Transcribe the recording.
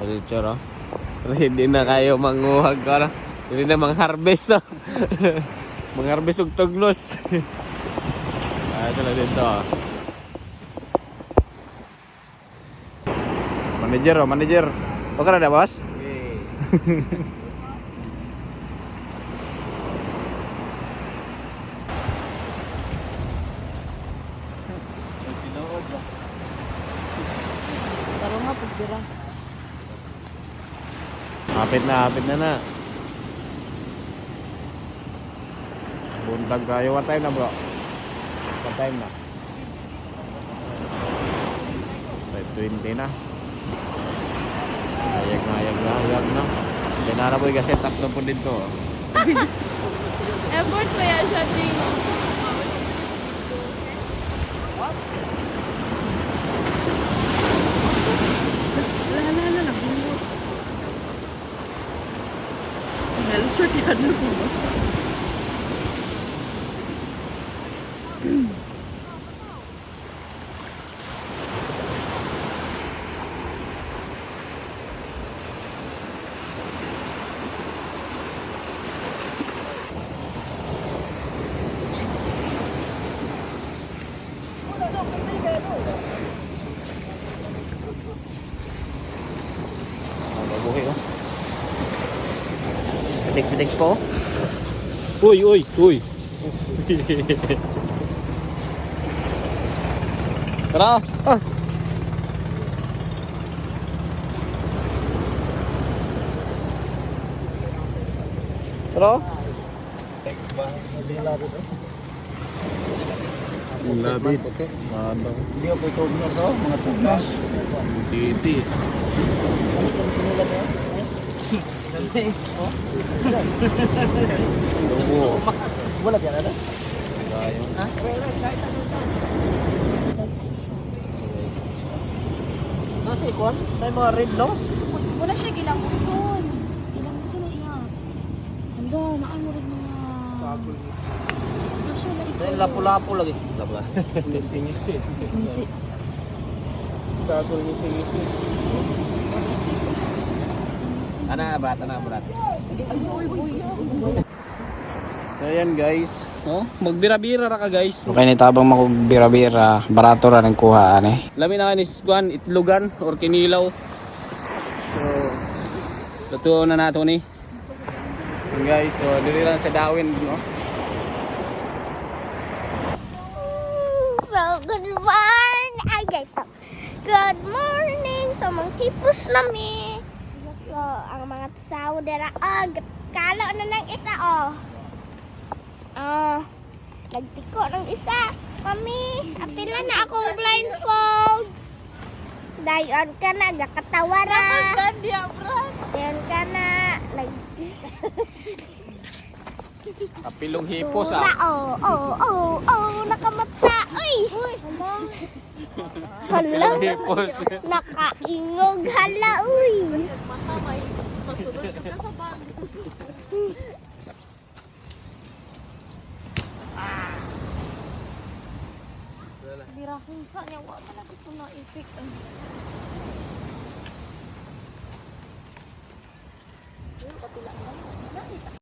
Picture, oh. Hindi na kayo manguhag ko na. Hindi na mang-harvest, oh. Mang-harvest og tuglos. Ito na dito, oh. Manager, oh, manager. Okay na, boss? Okay. Tarong nga, pagdira. Hapit na na. Buntag kayo. What time na, bro? What time na? 5:20 na. Ayag na. Dinara po yung set up na po dito. Effort pa yan siya, Jing. Lala, nagbungot. Nalisot yan na po. Babuhi, oh. Pitik-pitik po. Uy. Tara. Ah. Tara. Labit. Hindi ako ito sa mga tugnas. Titi. Wala dyan, ano? Ha? Nasa ikon? May mga red, no? Wala siya gilamuson. Gilamuson na iya. Handa, naano rin mga... Wala siya na ikaw. Dahil lapu-lapu lagi. Ngisi-ngisi. Ngisi. Sa ako ngisi-ngisi. Ana ba? So ayan guys, no? Magbira-bira ra ka guys. Okay na tabang makubira-bira, barato ra ng kuhaan eh. Lami na kanis kuan itlogan or kinilaw. So totoo na nato ni. Ayan guys, so dili lang sa dawin, no? So, good morning! Ay, guys. Good morning! So, manghipos nami. So, ang mga tao dira, kalo na ng isa, nagtiko ng isa. Mami, apila na akong blindfold. Dayon ka na, gakatawaran. Dayon ka na, Apilong hipos Tura, ah. nakamatsa. Uy! Hala, Hipos. nakaingog hala, uy. Mata may pasunod ka sa bag. Dira kung saan niya, wala na ito na effect.